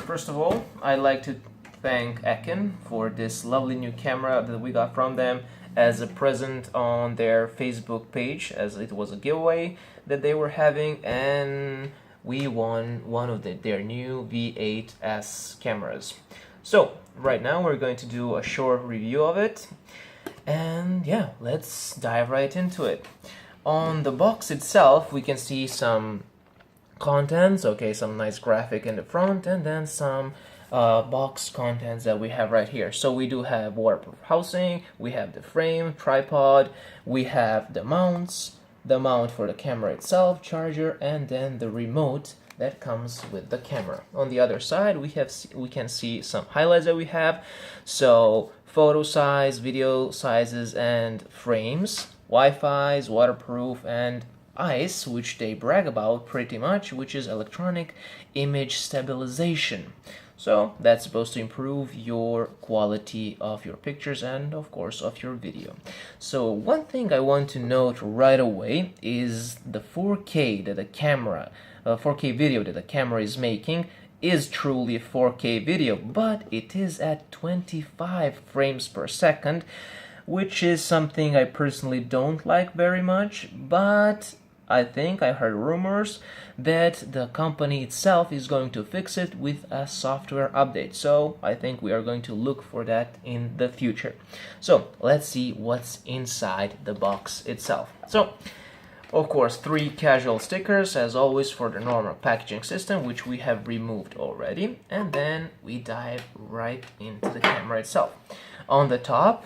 First of all, I'd like to thank Eken for this lovely new camera that we got from them as a present on their Facebook page, as it was a giveaway that they were having, and we won one of their new V8s cameras. So right now we're going to do a short review of it, and yeah, let's dive right into it. On the box itself, we can see some contents, okay, some nice graphic in the front, and then some box contents that we have right here. So we do have waterproof housing, we have the frame, tripod, we have the mounts, the mount for the camera itself, charger, and then the remote that comes with the camera. On the other side, we can see some highlights that we have. So photo size, video sizes, and frames, Wi-Fi's, waterproof, and ICE, which they brag about pretty much, which is electronic image stabilization. So that's supposed to improve your quality of your pictures and of course of your video. So one thing I want to note right away is the 4K that the camera 4K video that the camera is making is truly a 4K video, but it is at 25 frames per second, which is something I personally don't like very much, but I think I heard rumors that the company itself is going to fix it with a software update. So I think we are going to look for that in the future. So let's see what's inside the box itself. So of course, 3 casual stickers as always for the normal packaging system, which we have removed already, and then we dive right into the camera itself. On the top,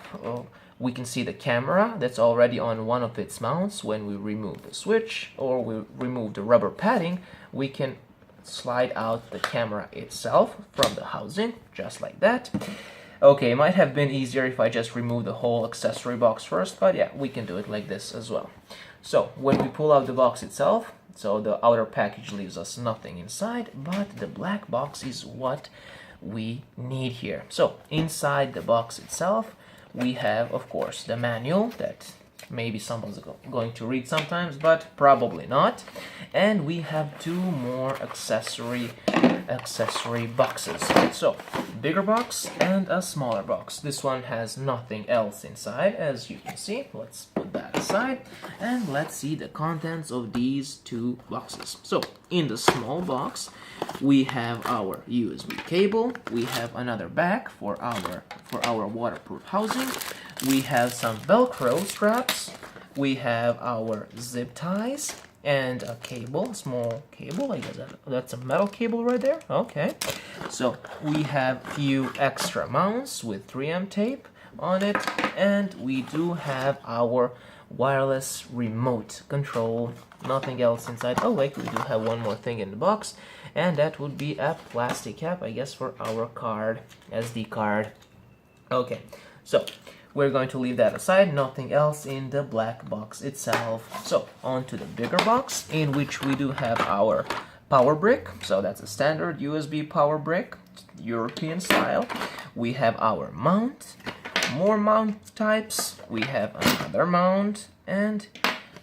we can see the camera that's already on one of its mounts. When we remove the switch or we remove the rubber padding, we can slide out the camera itself from the housing, just like that. Okay, it might have been easier if I just removed the whole accessory box first, but yeah, we can do it like this as well. So when we pull out the box itself, so the outer package leaves us nothing inside, but the black box is what we need here. So inside the box itself, we have, of course, the manual that maybe someone's going to read sometimes, but probably not. And we have 2 more accessory boxes. So bigger box and a smaller box. This one has nothing else inside, as you can see. Let's put that aside and let's see the contents of these 2 boxes. So in the small box, we have our USB cable, we have another bag for our waterproof housing, we have some Velcro straps, we have our zip ties, and a cable, small cable. I guess that's a metal cable right there. Okay, so we have a few extra mounts with 3M tape on it, and we do have our wireless remote control. Nothing else inside. Oh wait, we do have one more thing in the box, and that would be a plastic cap, I guess, for our card, SD card. Okay, so we're going to leave that aside, nothing else in the black box itself. So on to the bigger box, in which we do have our power brick. So that's a standard USB power brick, European style. We have our mount, more mount types, we have another mount, and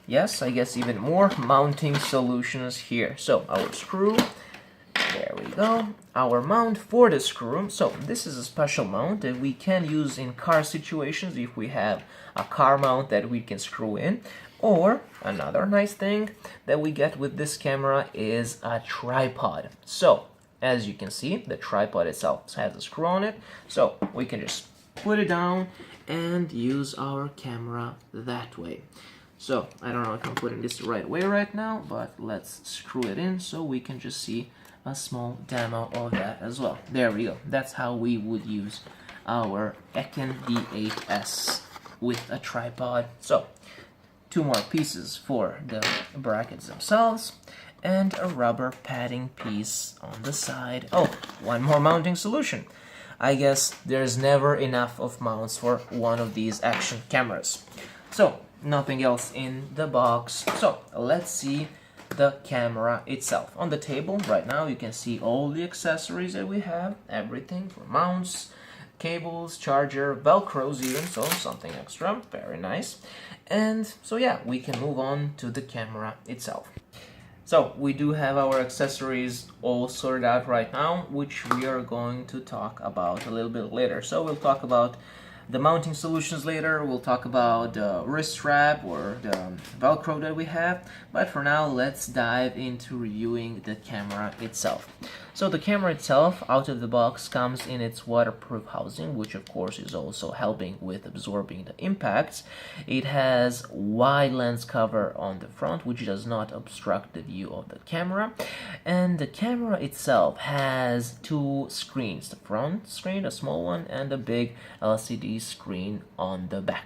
yes, I guess even more mounting solutions here. So our screw, there we go, our mount for the screw. So this is a special mount that we can use in car situations if we have a car mount that we can screw in. Or another nice thing that we get with this camera is a tripod. So as you can see, the tripod itself has a screw on it, so we can just put it down and use our camera that way. So I don't know if I'm putting this the right way right now, but let's screw it in so we can just see a small demo of that as well. There we go. That's how we would use our Eken V8s with a tripod. So 2 more pieces for the brackets themselves, and a rubber padding piece on the side. Oh, 1 more mounting solution. I guess there's never enough of mounts for one of these action cameras. So nothing else in the box. So let's see the camera itself. On the table right now you can see all the accessories that we have, everything for mounts, cables, charger, velcros even, so something extra, very nice. And so yeah, we can move on to the camera itself. So we do have our accessories all sorted out right now, which we are going to talk about a little bit later. So we'll talk about the mounting solutions later, we'll talk about the wrist strap or the Velcro that we have, but for now let's dive into reviewing the camera itself. So the camera itself out of the box comes in its waterproof housing, which of course is also helping with absorbing the impacts. It has wide lens cover on the front, which does not obstruct the view of the camera, and the camera itself has two screens, the front screen, a small one, and a big LCD screen on the back.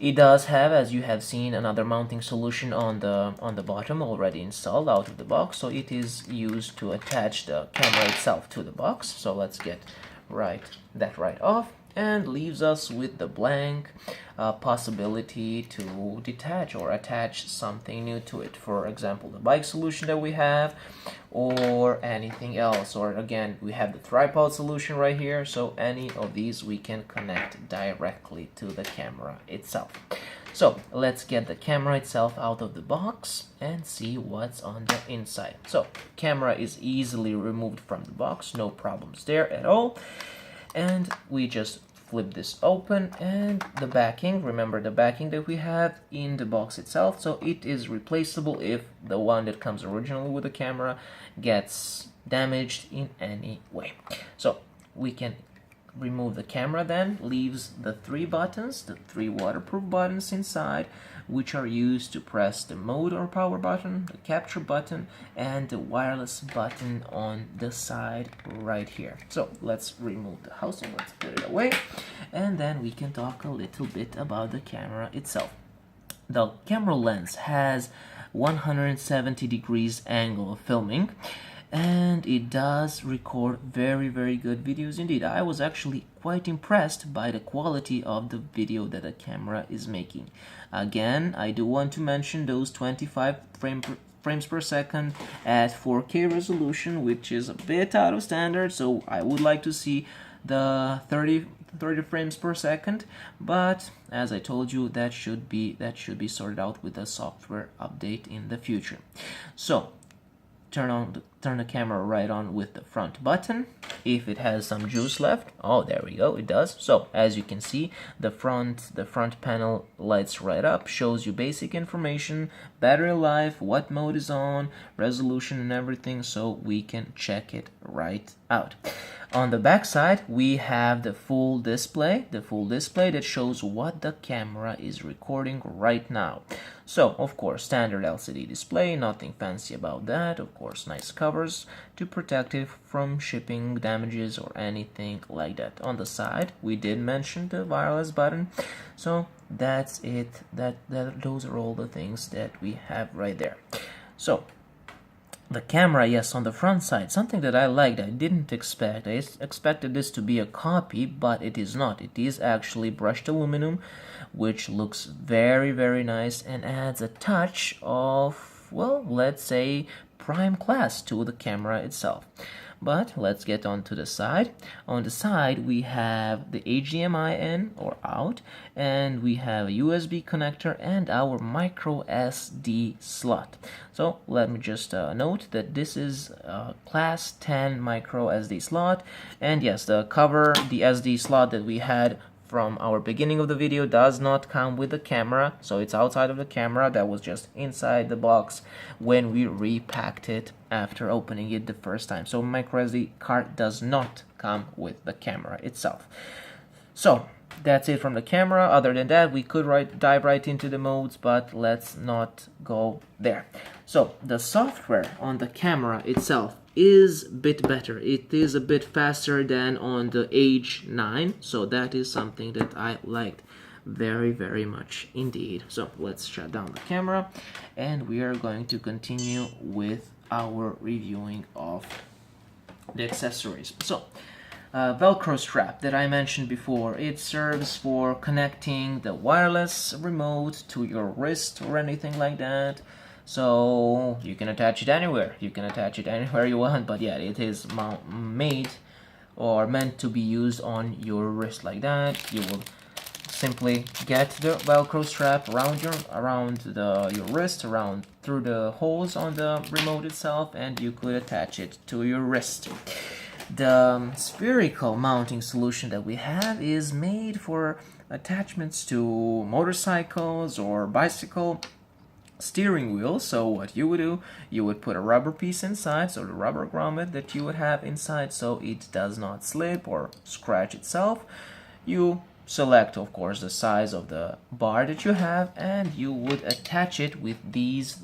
It does have, as you have seen, another mounting solution on the bottom already installed out of the box, so it is used to attach the camera itself to the box. So let's get that right off, and leaves us with the blank possibility to detach or attach something new to it. For example, the bike solution that we have, or anything else, or again we have the tripod solution right here, so any of these we can connect directly to the camera itself. So let's get the camera itself out of the box and see what's on the inside. So camera is easily removed from the box, no problems there at all, and we just flip this open, and the backing, remember the backing that we have in the box itself, so it is replaceable if the one that comes originally with the camera gets damaged in any way. So we can remove the camera, then leaves the three buttons, the three waterproof buttons inside, which are used to press the mode or power button, the capture button, and the wireless button on the side right here. So let's remove the housing, let's put it away, and then we can talk a little bit about the camera itself. The camera lens has 170 degrees angle of filming, and it does record very good videos indeed. I was actually quite impressed by the quality of the video that the camera is making. Again, I do want to mention those 25 frames per second at 4K resolution, which is a bit out of standard, so I would like to see the 30 frames per second, but as I told you, that should be sorted out with a software update in the future. So turn the camera right on with the front button. If it has some juice left, oh, there we go, it does. So as you can see, the front panel lights right up, shows you basic information, battery life, what mode is on, resolution and everything, so we can check it right out. On the back side, we have the full display that shows what the camera is recording right now. So, of course, standard LCD display, nothing fancy about that. Of course, nice covers to protect it from shipping damages or anything like that. On the side, we did mention the wireless button, so that's it. Those are all the things that we have right there. So the camera, yes, on the front side, something that I liked, I didn't expect. I expected this to be a copy, but it is not. It is actually brushed aluminum, which looks very nice and adds a touch of, well, let's say prime class to the camera itself. But let's get on to the side. On the side, we have the HDMI in or out, and we have a USB connector and our micro SD slot. So let me just note that this is a class 10 micro SD slot, and yes, the SD slot that we had from our beginning of the video does not come with the camera, so it's outside of the camera. That was just inside the box when we repacked it after opening it the first time. So microSD card does not come with the camera itself. So that's it from the camera. Other than that, we could dive right into the modes, but let's not go there. So the software on the camera itself is a bit better. It is a bit faster than on the H9, so that is something that I liked very much indeed. So let's shut down the camera, and we are going to continue with our reviewing of the accessories. So Velcro strap that I mentioned before, it serves for connecting the wireless remote to your wrist or anything like that. So you can attach it anywhere. You can attach it anywhere you want, but yeah, it is made or meant to be used on your wrist like that. You will simply get the Velcro strap around your wrist, around through the holes on the remote itself, and you could attach it to your wrist. The spherical mounting solution that we have is made for attachments to motorcycles or bicycle steering wheel. So what you would do, you would put a rubber piece inside, so the rubber grommet that you would have inside, so it does not slip or scratch itself. You select, of course, the size of the bar that you have, and you would attach it with these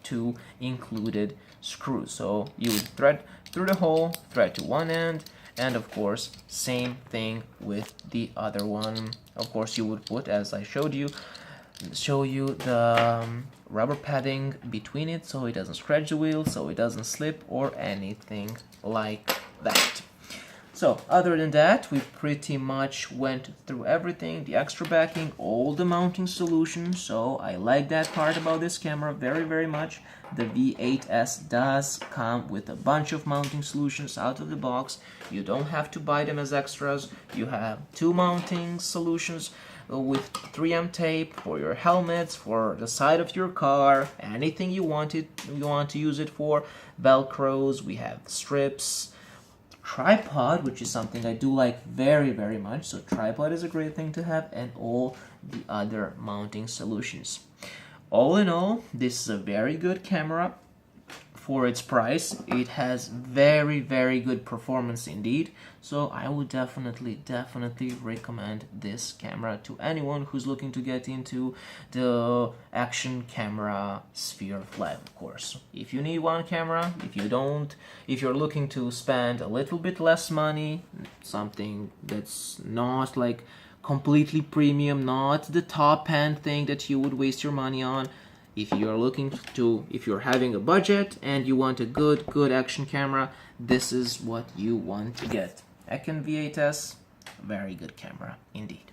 two included screws. So you would thread through the hole, thread to one end, and of course same thing with the other one. Of course you would put, as I showed you, the rubber padding between it so it doesn't scratch the wheel, so it doesn't slip or anything like that. So other than that, we pretty much went through everything, the extra backing, all the mounting solutions. So I like that part about this camera very, very much. The V8s does come with a bunch of mounting solutions out of the box. You don't have to buy them as extras. You have 2 mounting solutions with 3M tape for your helmets, for the side of your car, anything you want to use it for. Velcros, we have strips, tripod, which is something I do like very, very much, so tripod is a great thing to have, and all the other mounting solutions. All in all, this is a very good camera for its price. It has very, very good performance indeed, so I would definitely recommend this camera to anyone who's looking to get into the action camera sphere of life. Of course, if you need one camera, if you're looking to spend a little bit less money, something that's not like completely premium, not the top end thing that you would waste your money on. If you're having a budget and you want a good action camera, this is what you want to get. Eken V8s, very good camera indeed.